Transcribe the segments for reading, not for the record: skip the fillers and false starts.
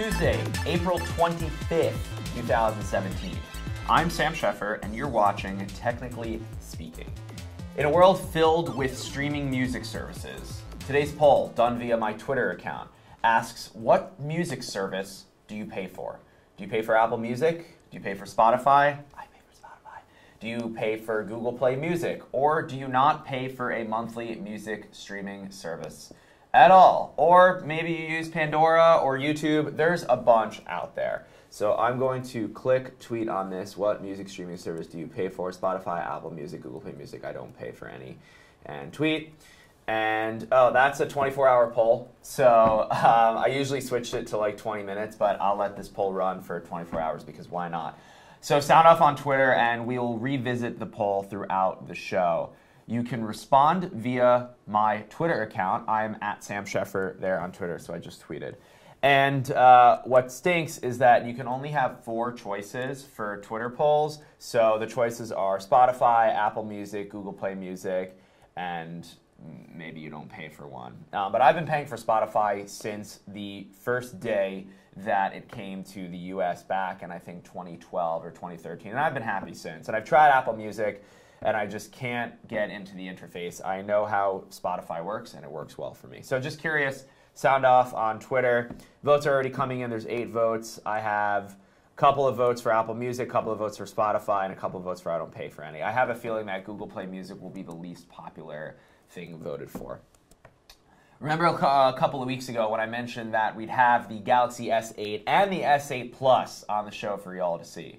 Tuesday, April 25th, 2017. I'm Sam Sheffer, and you're watching Technically Speaking. In a world filled with streaming music services, today's poll, done via my Twitter account, asks, what music service do you pay for? Do you pay for Apple Music? Do you pay for Spotify? I pay for Spotify. Do you pay for Google Play Music? Or do you not pay for a monthly music streaming service at all? Or maybe you use Pandora or YouTube. There's a bunch out there. So I'm going to click tweet on this. What music streaming service do you pay for? Spotify, Apple Music, Google Play Music. I don't pay for any. And tweet. And oh, that's a 24-hour poll. So I usually switched it to like 20 minutes, but I'll let this poll run for 24 hours because why not? So sound off on Twitter and we'll revisit the poll throughout the show. You can respond via my Twitter account. I'm at Sam Sheffer there on Twitter, so I just tweeted. And what stinks is that you can only have 4 choices for Twitter polls. So the choices are Spotify, Apple Music, Google Play Music, and maybe you don't pay for one. But I've been paying for Spotify since the first day that it came to the US back in, I think, 2012 or 2013. And I've been happy since. And I've tried Apple Music, and I just can't get into the interface. I know how Spotify works, and it works well for me. So just curious, sound off on Twitter. Votes are already coming in. There's 8 votes. I have a couple of votes for Apple Music, a couple of votes for Spotify, and a couple of votes for I don't pay for any. I have a feeling that Google Play Music will be the least popular thing voted for. Remember a couple of weeks ago when I mentioned that we'd have the Galaxy S8 and the S8 Plus on the show for y'all to see.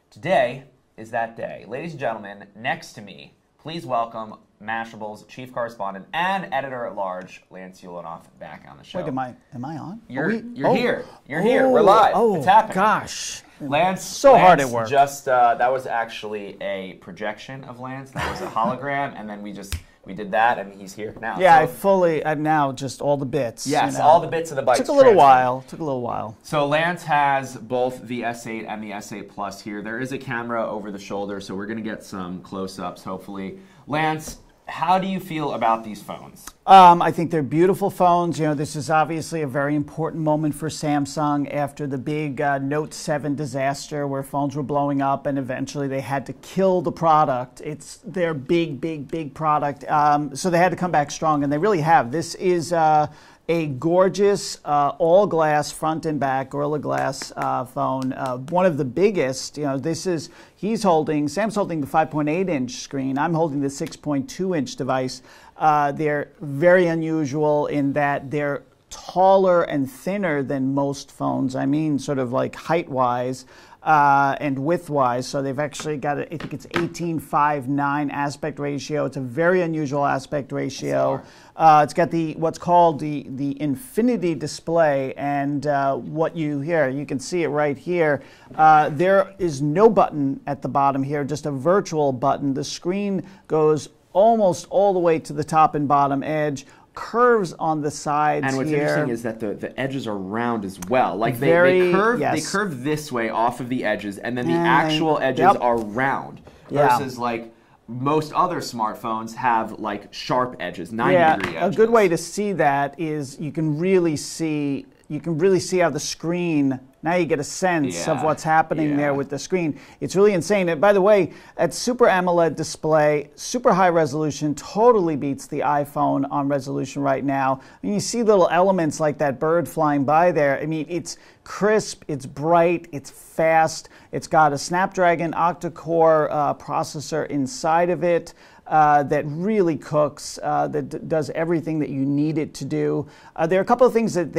Today is that day. Ladies and gentlemen, next to me, please welcome Mashable's chief correspondent and editor-at-large, Lance Ulanoff, back on the show. Wait, am I on? You're here. You're here. We're live. It's happening. Gosh. Lance, hard at work. Just, that was actually a projection of Lance. That was a hologram, and then we did that, and he's here now. Yeah, so, I'm now just all the bits. Yes, all the bits of the bike. Took a little while. So Lance has both the S8 and the S8 Plus here. There is a camera over the shoulder, so we're going to get some close-ups, hopefully. Lance, how do you feel about these phones? I think they're beautiful phones. You know, this is obviously a very important moment for Samsung after the big Note 7 disaster where phones were blowing up and eventually they had to kill the product. It's their big product. So they had to come back strong, and they really have. This is a gorgeous all-glass front and back Gorilla Glass phone. One of the biggest. You know, Sam's holding the 5.8-inch screen. I'm holding the 6.2-inch device. They're very unusual in that they're taller and thinner than most phones. I mean, sort of like height-wise and width-wise. So they've actually got, I think it's 18:9 aspect ratio. It's a very unusual aspect ratio. It's got what's called the infinity display, and you can see it right here. There is no button at the bottom here, just a virtual button. The screen goes almost all the way to the top and bottom edge. Curves on the sides. And what's here. Interesting is that the edges are round as well. Like they curve this way off of the edges, and then the actual edges are round. Versus like most other smartphones have like sharp edges, 90-degree edges. A good way to see that is you can really see how the screen. Now you get a sense of what's happening there with the screen. It's really insane. And by the way, that Super AMOLED display, super high resolution, totally beats the iPhone on resolution right now. I mean, you see little elements like that bird flying by there. I mean, it's crisp, it's bright, it's fast. It's got a Snapdragon octa-core processor inside of it. That really cooks, that does everything that you need it to do. There are a couple of things that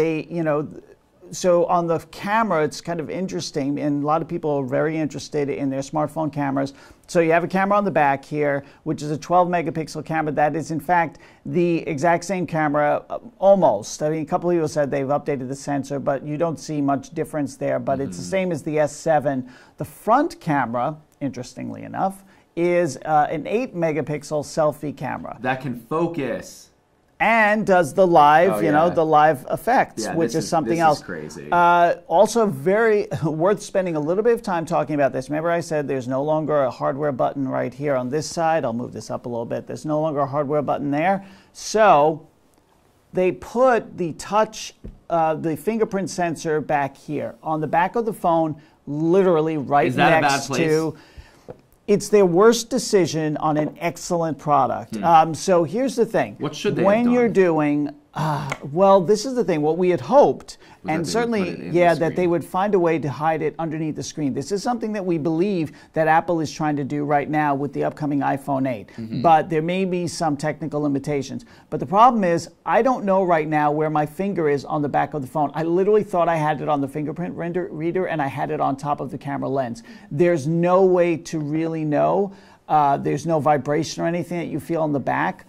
so on the camera, it's kind of interesting, and a lot of people are very interested in their smartphone cameras. So you have a camera on the back here, which is a 12-megapixel camera. That is, in fact, the exact same camera, almost. I mean, a couple of people said they've updated the sensor, but you don't see much difference there. But it's the same as the S7. The front camera, interestingly enough, is an 8-megapixel selfie camera. That can focus. And does the live, the live effects, which is something else. This is crazy. Also very worth spending a little bit of time talking about this. Remember I said there's no longer a hardware button right here on this side. I'll move this up a little bit. There's no longer a hardware button there. So they put the the fingerprint sensor back here on the back of the phone, literally right Is that next a bad place? to. It's their worst decision on an excellent product. So here's the thing. What should they have when done? you're doing, well, this is the thing. What we had hoped, Was that and they would certainly, put it in yeah, the that they screen. would find a way to hide it underneath the screen. This is something that we believe that Apple is trying to do right now with the upcoming iPhone 8. Mm-hmm. But there may be some technical limitations. But the problem is, I don't know right now where my finger is on the back of the phone. I literally thought I had it on the fingerprint reader, and I had it on top of the camera lens. There's no way to really know. There's no vibration or anything that you feel on the back.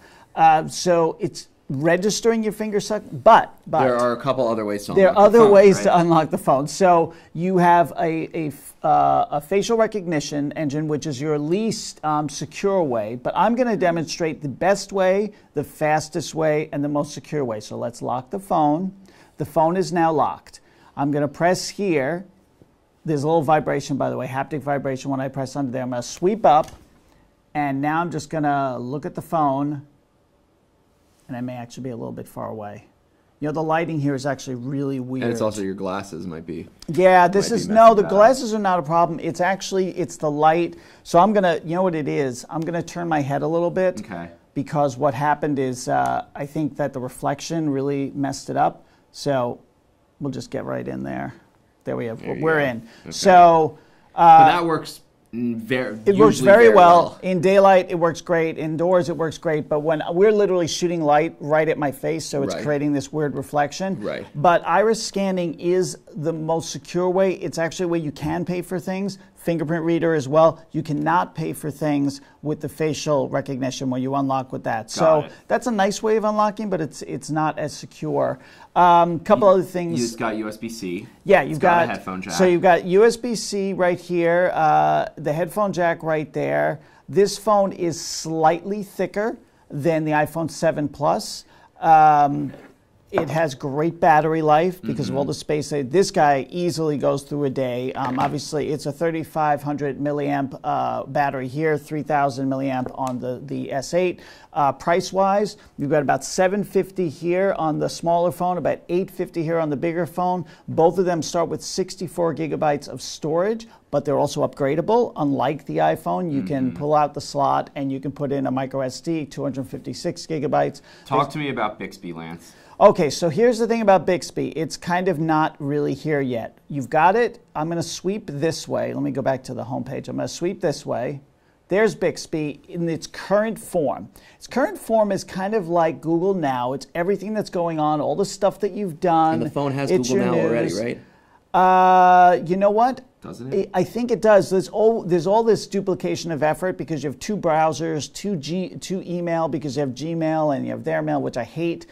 So it's registering your finger suck, but There are a couple other ways to there are unlock the other phone, ways right? to unlock the phone. So you have a facial recognition engine, which is your least secure way. But I'm going to demonstrate the best way, the fastest way, and the most secure way. So let's lock the phone. The phone is now locked. I'm going to press here. There's a little vibration, by the way, haptic vibration when I press under there. I'm going to sweep up, and now I'm just going to look at the phone. And I may actually be a little bit far away. You know, the lighting here is actually really weird. And it's also your glasses might be. Yeah, this might be is, messing no, the that up. glasses are not a problem. It's actually, it's the light. So I'm going to, you know what it is? I'm going to turn my head a little bit. Okay. Because what happened is I think that the reflection really messed it up. So we'll just get right in there. There we have, There you we're go. in. Okay. So But that works very it works usually very well. well. In daylight, it works great. Indoors, it works great. But when we're literally shooting light right at my face, so it's Right. creating this weird reflection. Right. But iris scanning is the most secure way. It's actually a way you can pay for things. Fingerprint reader as well. You cannot pay for things with the facial recognition when you unlock with that. So it. that's a nice way of unlocking, but it's not as secure. Couple other things. You just got USB-C. Yeah, you've It's got a got headphone jack. So you've got USB-C right here, the headphone jack right there. This phone is slightly thicker than the iPhone 7 Plus. It has great battery life because of all the space. This guy easily goes through a day. Obviously, it's a 3,500 milliamp battery here, 3,000 milliamp on the S8. Price-wise, you've got about $750 here on the smaller phone, about $850 here on the bigger phone. Both of them start with 64 gigabytes of storage, but they're also upgradable. Unlike the iPhone, you can pull out the slot and you can put in a micro SD, 256 gigabytes. Talk to me about Bixby, Lance. Okay, so here's the thing about Bixby. It's kind of not really here yet. You've got it. I'm going to sweep this way. Let me go back to the home page. I'm going to sweep this way. There's Bixby in its current form. Its current form is kind of like Google Now. It's everything that's going on, all the stuff that you've done. And the phone has It's Google your Now already, news. right? You know what? Doesn't it? I think it does. There's all this duplication of effort because you have two browsers, two email because you have Gmail and you have their mail, which I hate.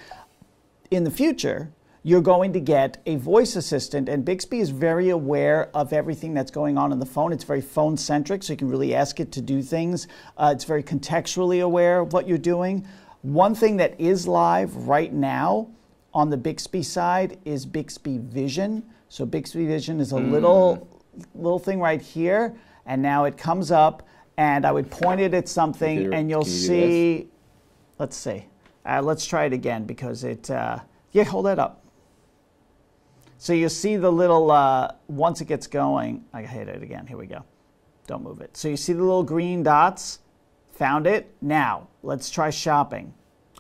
In the future, you're going to get a voice assistant, and Bixby is very aware of everything that's going on the phone. It's very phone-centric, so you can really ask it to do things. It's very contextually aware of what you're doing. One thing that is live right now on the Bixby side is Bixby Vision. So Bixby Vision is a little thing right here, and now it comes up, and I would point it at something, and you'll Can you do see, let's see. Let's try it again because it, yeah, hold that up. So you see the little, once it gets going, I hit it again, here we go. Don't move it. So you see the little green dots, found it. Now, let's try shopping.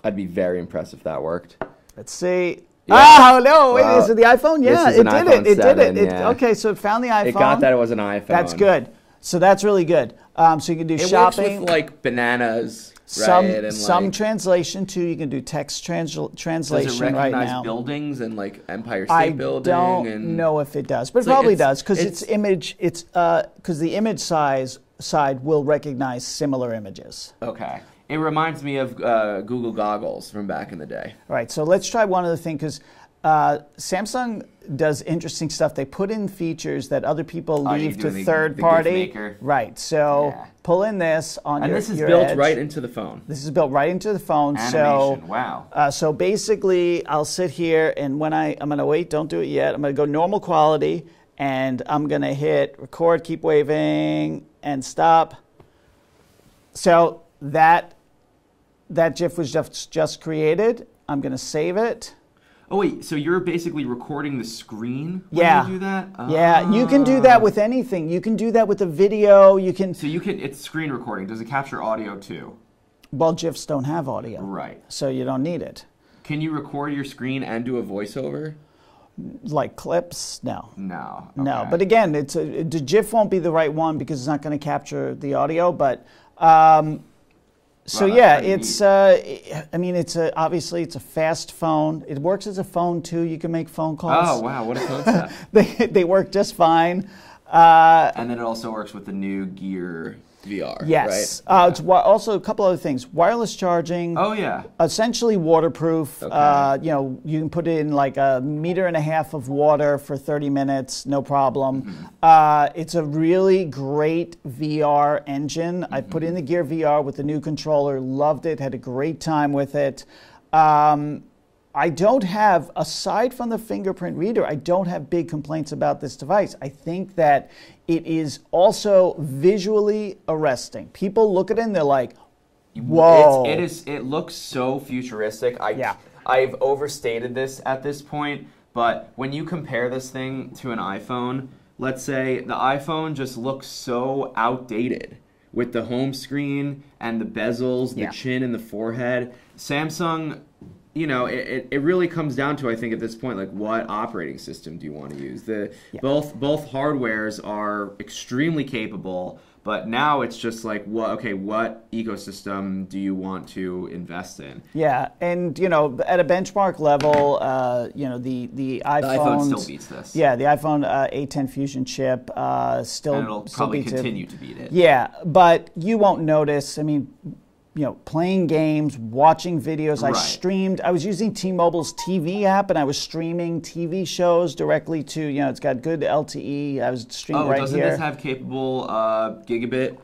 I'd be very impressed if that worked. Let's see. Yeah. Oh, no, Wow. is it the iPhone? Yeah, This is it an did it, iPhone it did 7, it. yeah. Okay, so it found the iPhone. It got that it was an iPhone. That's good. So that's really good. So you can do It shopping. works with like bananas, Some right? And some like, translation too. You can do text translation does it right recognize now. buildings and like Empire State I Building? don't and know if it does, but it It's like probably it's- does because it's- it's image. It's because the image side will recognize similar images. Okay. It reminds me of Google goggles from back in the day. All right, so let's try one other thing because Samsung does interesting stuff. They put in features that other people Oh, you leave do to the third GIF party. maker? Right. So Yeah. pull in this on And your this is your built edge. right into the phone. This is built right into the phone. Animation, wow. So basically, I'll sit here, and when I'm going to wait, don't do it yet. I'm going to go normal quality, and I'm going to hit record, keep waving, and stop. So that GIF was just created, I'm going to save it. Oh wait, so you're basically recording the screen when Yeah. you do that? Yeah, you can do that with anything. You can do that with a video. You can. So it's screen recording. Does it capture audio too? Well, GIFs don't have audio. Right. So you don't need it. Can you record your screen and do a voiceover? Like clips? No. No. No. Okay. But again, the GIF won't be the right one because it's not going to capture the audio. But so Wow, yeah, that's it's. I mean, obviously it's a fast phone. It works as a phone too. You can make phone calls. Oh wow, what a concept! They work just fine. And then it also works with the new Gear VR. Yes. Right? It's also a couple other things. Wireless charging. Oh yeah. Essentially waterproof. Okay. You know, you can put it in like 1.5 meters of water for 30 minutes, no problem. It's a really great VR engine. I put in the Gear VR with the new controller, loved it, had a great time with it. I don't have, aside from the fingerprint reader, I don't have big complaints about this device. I think that it is also visually arresting. People look at it and they're like, whoa. It looks so futuristic. Yeah. I've overstated this at this point, but when you compare this thing to an iPhone, let's say the iPhone just looks so outdated with the home screen and the bezels, the chin and the forehead. Samsung, you know, it really comes down to, I think at this point, like what operating system do you want to use? Both hardwares are extremely capable, but now it's just like, what ecosystem do you want to invest in? Yeah, and you know, at a benchmark level, you know, the iPhone still beats this. Yeah, the iPhone A10 Fusion chip still and it'll still probably beats continue to beat it. Yeah, but you won't notice. I mean, you know, playing games, watching videos. Right. I was using T-Mobile's TV app, and I was streaming TV shows directly to, you know, it's got good LTE. I was streaming right here. Doesn't this have capable gigabit?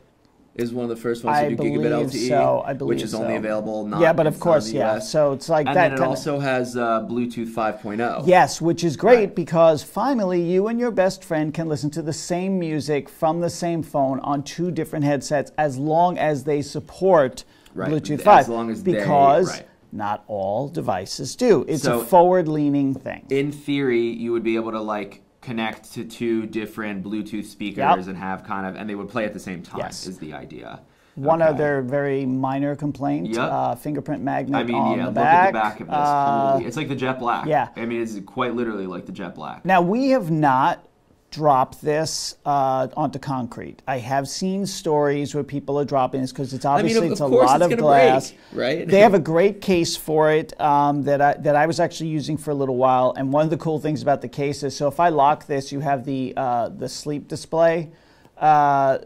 Is one of the first ones to do gigabit LTE, I believe which is only available not yeah, but of inside course, the yeah. US. So it's like and that. And then it also has Bluetooth 5.0. Yes, which is great because finally you and your best friend can listen to the same music from the same phone on 2 different headsets as long as they support Bluetooth 5. As long as because not all devices do. It's a forward-leaning thing. In theory, you would be able to like connect to 2 different Bluetooth speakers and have and they would play at the same time. Is the idea. One other very minor complaint: fingerprint magnet on the back. Look at the back of this. Holy, it's like the Jet Black. Yeah, I mean, it's quite literally like the Jet Black. Now we have not drop this onto concrete. I have seen stories where people are dropping this because it's obviously it's a lot of glass. Break, right? They have a great case for it that I was actually using for a little while. And one of the cool things about the case is, so if I lock this, you have the sleep display.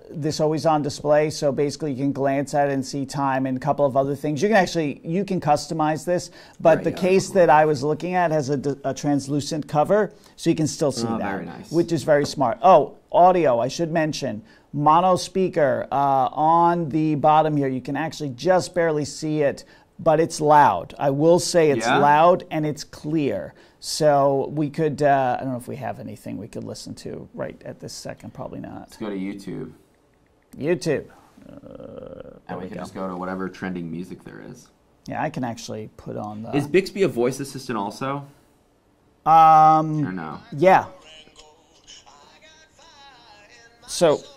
This always on display, so basically you can glance at it and see time and a couple of other things. You can customize this, but the case that I was looking at has a translucent cover, so you can still see that, very nice. which is very smart. Oh, audio, I should mention, mono speaker on the bottom here. You can actually just barely see it, but it's loud. I will say it's loud and it's clear. So we could, I don't know if we have anything we could listen to right at this second. Probably not. Let's go to YouTube. YouTube. And we can just go to whatever trending music there is. Yeah, I can actually put on the... Is Bixby a voice assistant also? Or no? Yeah. So... It's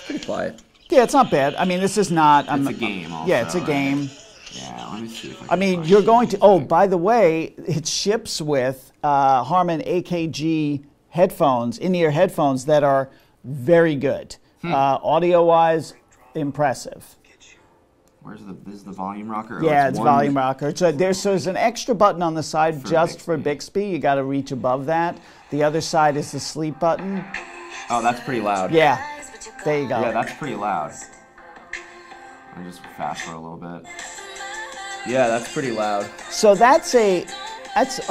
pretty quiet. Yeah, it's not bad. I mean, this is not... It's a game also. Yeah, it's a game. Yeah, let me see if I mean, you're going to... Oh, by the way, it ships with Harman AKG headphones, in-ear headphones that are very good. Audio-wise, impressive. This is the volume rocker? Yeah, it's volume rocker. So there's an extra button on the side for Bixby. You got to reach above that. The other side is the sleep button. Oh, that's pretty loud. Yeah, there you go. Yeah, that's pretty loud. I'll just fast forward a little bit. Yeah, that's pretty loud. So that's a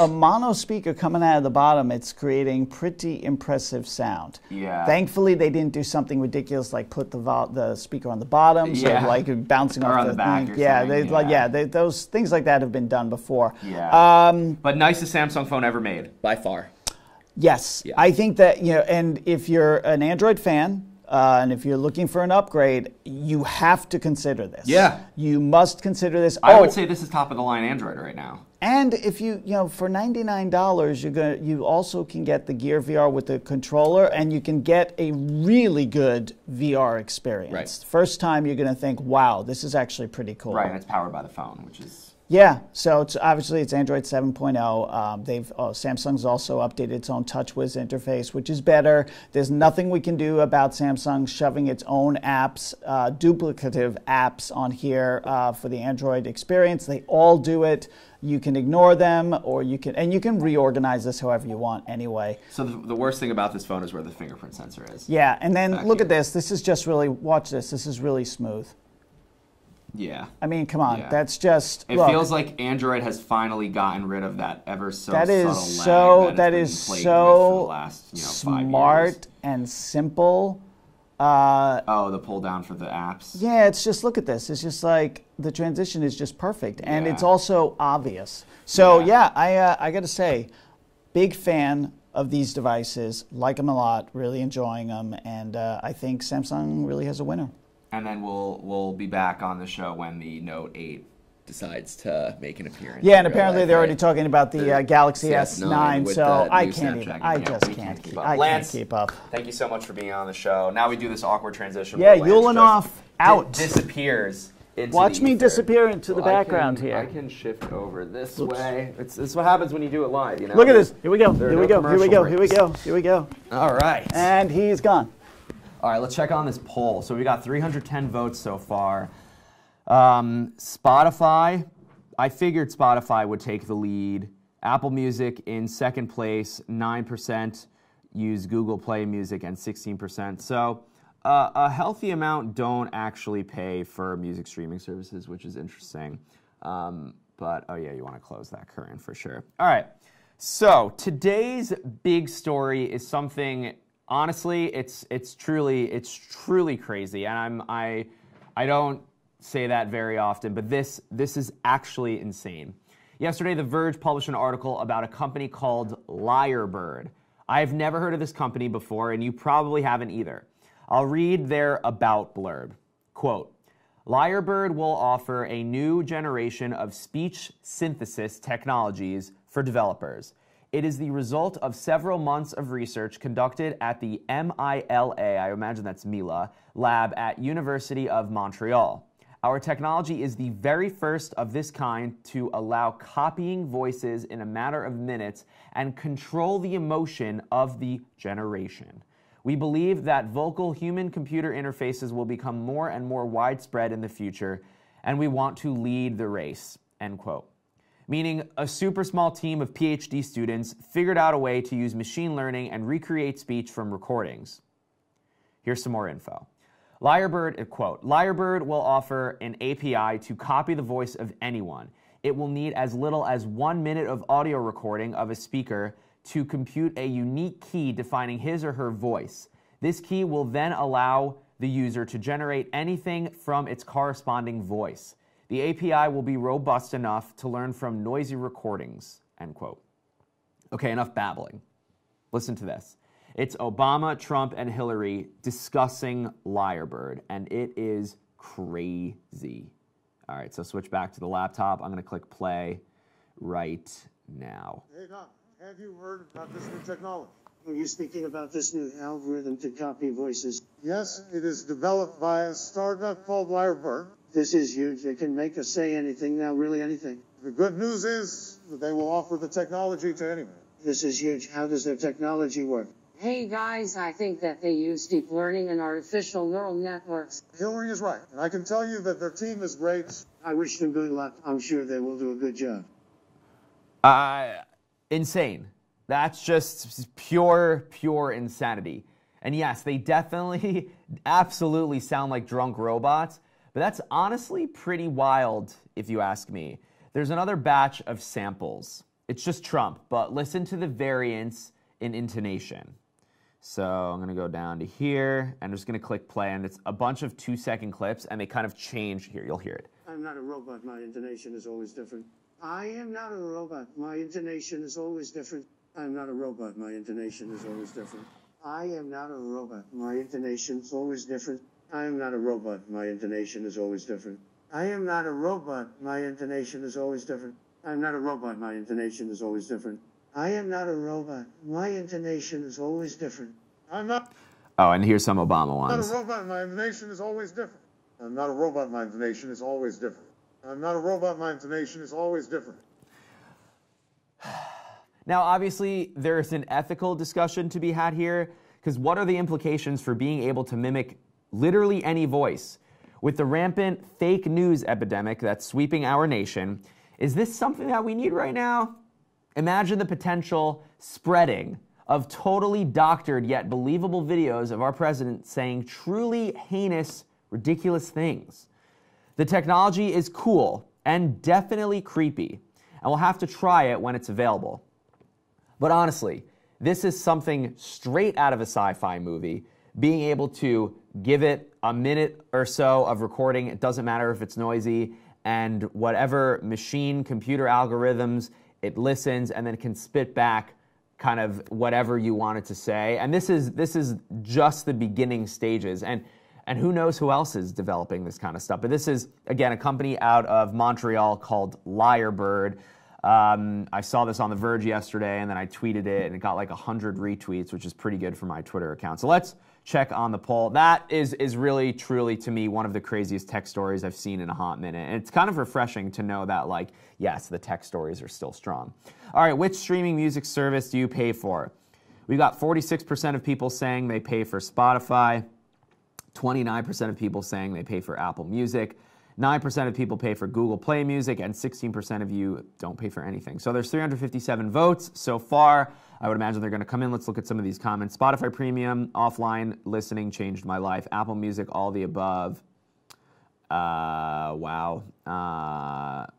mono speaker coming out of the bottom. It's creating pretty impressive sound. Yeah. Thankfully, they didn't do something ridiculous like put the speaker on the bottom, so like bouncing or off on the back. Thing. Those things like that have been done before. Yeah. But nicest Samsung phone ever made by far. Yes, I think that and if you're an Android fan. and if you're looking for an upgrade, you have to consider this. Yeah. You must consider this. I would say this is top of the line Android right now. And if you for $99, you also can get the Gear VR with the controller, and you can get a really good VR experience. Right. First time you're going to think, wow, this is actually pretty cool. Right, and it's powered by the phone, which is... Yeah, so it's Android 7.0. Samsung's also updated its own TouchWiz interface, which is better. There's nothing we can do about Samsung shoving its own apps, duplicative apps on here for the Android experience. They all do it. You can ignore them, or you can reorganize this however you want anyway. So the worst thing about this phone is where the fingerprint sensor is. Yeah, and then look at this. This is just really, watch this. This is really smooth. Yeah. I mean, come on. Yeah. That's just... It feels like Android has finally gotten rid of that ever so subtle lag that is for the so last, 5 smart years. and simple. The pull down for the apps. Yeah, it's just, look at this. It's just like the transition is just perfect, and Yeah. it's also obvious. So I got to say, big fan of these devices. Like them a lot. Really enjoying them, and I think Samsung really has a winner. And then we'll be back on the show when the Note 8 decides to make an appearance. Yeah, and apparently they're already talking about the Galaxy S9 S9, so I just can't keep up. Lance, can't keep up. Thank you so much for being on the show. Now we do this awkward transition. Yeah, where Lance Yulinov out. Disappears into Watch the me ether. disappear into the background here. I can shift over this way. This is what happens when you do it live, you know? Look at this. Here we go. There are Here we no go. Here we go. commercial Here we breaks. go. Here we go. All right. And he's gone. All right, let's check on this poll. So we got 310 votes so far. Spotify, I figured Spotify would take the lead. Apple Music in second place, 9% use Google Play Music and 16%. So a healthy amount don't actually pay for music streaming services, which is interesting. But, oh yeah, you want to close that current for sure. All right, so today's big story is something... Honestly, it's truly crazy, and I don't say that very often, but this is actually insane. Yesterday, The Verge published an article about a company called Lyrebird. I've never heard of this company before, and you probably haven't either. I'll read their about blurb. Quote, Lyrebird will offer a new generation of speech synthesis technologies for developers. It is the result of several months of research conducted at the MILA, I imagine that's Mila, lab at University of Montreal. Our technology is the very first of this kind to allow copying voices in a matter of minutes and control the emotion of the generation. We believe that vocal human-computer interfaces will become more and more widespread in the future, and we want to lead the race, end quote. Meaning a super small team of PhD students figured out a way to use machine learning and recreate speech from recordings. Here's some more info. Lyrebird, quote, Lyrebird will offer an API to copy the voice of anyone. It will need as little as 1 minute of audio recording of a speaker to compute a unique key defining his or her voice. This key will then allow the user to generate anything from its corresponding voice. The API will be robust enough to learn from noisy recordings, end quote. Okay, enough babbling. Listen to this. It's Obama, Trump, and Hillary discussing Lyrebird, and it is crazy. All right, so switch back to the laptop. I'm going to click play right now. Hey, Doc, have you heard about this new technology? Are you speaking about this new algorithm to copy voices? Yes, it is developed by a startup called Lyrebird. This is huge. They can make us say anything now, really anything. The good news is that they will offer the technology to anyone. This is huge. How does their technology work? Hey guys, I think that they use deep learning and artificial neural networks. Hillary is right, and I can tell you that their team is great. I wish them good luck. I'm sure they will do a good job. Insane. That's just pure insanity. And yes, they definitely, absolutely sound like drunk robots, but that's honestly pretty wild if you ask me. There's another batch of samples. It's just Trump, but listen to the variance in intonation. So I'm going to go down to here, and I'm just going to click play, and it's a bunch of 2-second clips, and they kind of change here. You'll hear it. I'm not a robot. My intonation is always different. I am not a robot. My intonation is always different. I'm not a robot. My intonation is always different. I am not a robot. My intonation is always different. I am not a robot. My intonation is always different. I am not a robot. My intonation is always different. I'm not a robot. My intonation is always different. I am not a robot. My intonation is always different. I'm not Oh, and here's some Obama a ones. robot. My intonation is always different. I'm not a robot. My intonation is always different. I'm not a robot. My intonation is always different. Now, obviously, there's an ethical discussion to be had here, because what are the implications for being able to mimic literally any voice? With the rampant fake news epidemic that's sweeping our nation, is this something that we need right now? Imagine the potential spreading of totally doctored yet believable videos of our president saying truly heinous, ridiculous things. The technology is cool and definitely creepy, and we'll have to try it when it's available. But honestly, this is something straight out of a sci-fi movie. Being able to give it a minute or so of recording, it doesn't matter if it's noisy, and whatever machine, computer algorithms, it listens and then can spit back kind of whatever you want it to say. And this is just the beginning stages. And who knows who else is developing this kind of stuff. But this is, again, a company out of Montreal called Lyrebird. I saw this on The Verge yesterday, and then I tweeted it, and it got like 100 retweets, which is pretty good for my Twitter account. So let's check on the poll. That is really, truly, to me, one of the craziest tech stories I've seen in a hot minute. And it's kind of refreshing to know that, like, yes, the tech stories are still strong. All right, which streaming music service do you pay for? We got 46% of people saying they pay for Spotify, 29% of people saying they pay for Apple Music, 9% of people pay for Google Play Music, and 16% of you don't pay for anything. So there's 357 votes so far. I would imagine they're going to come in. Let's look at some of these comments. Spotify Premium, offline listening changed my life. Apple Music, all the above. Wow.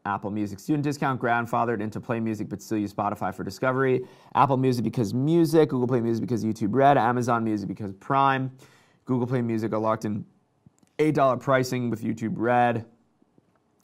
Apple Music, student discount, grandfathered into Play Music, but still use Spotify for discovery. Apple Music because music. Google Play Music because YouTube Red. Amazon Music because Prime. Google Play Music are locked in $8 pricing with YouTube Red.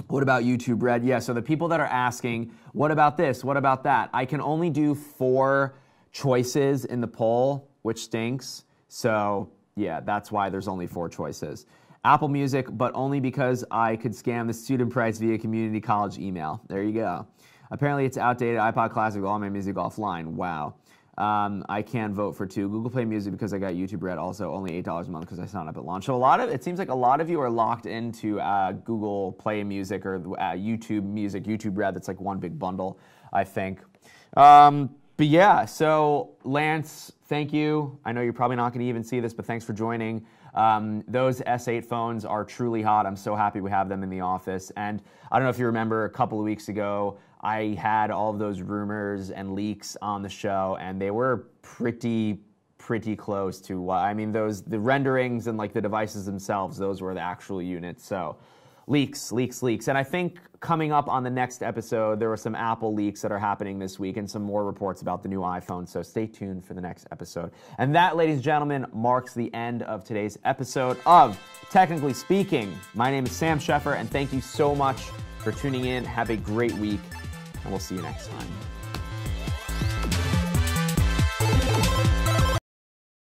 What about YouTube Red? Yeah, so the people that are asking, what about this? What about that? I can only do 4 choices in the poll, which stinks. So yeah, that's why there's only 4 choices. Apple Music, but only because I could scam the student price via community college email. There you go. Apparently it's outdated. iPod Classic, all my music offline. Wow. I can vote for 2. Google Play Music because I got YouTube Red, also only $8 a month because I signed up at launch. So it seems like a lot of you are locked into Google Play Music or YouTube Music, YouTube Red. That's like one big bundle, I think. But yeah, so Lance, thank you. I know you're probably not going to even see this, but thanks for joining. Those S8 phones are truly hot. I'm so happy we have them in the office. And I don't know if you remember a couple of weeks ago, I had all of those rumors and leaks on the show, and they were pretty close to what, I mean, the renderings and like the devices themselves, those were the actual units. So leaks. And I think coming up on the next episode, there were some Apple leaks that are happening this week and some more reports about the new iPhone. So stay tuned for the next episode. And that, ladies and gentlemen, marks the end of today's episode of Technically Speaking. My name is Sam Sheffer, and thank you so much for tuning in. Have a great week, and we'll see you next time.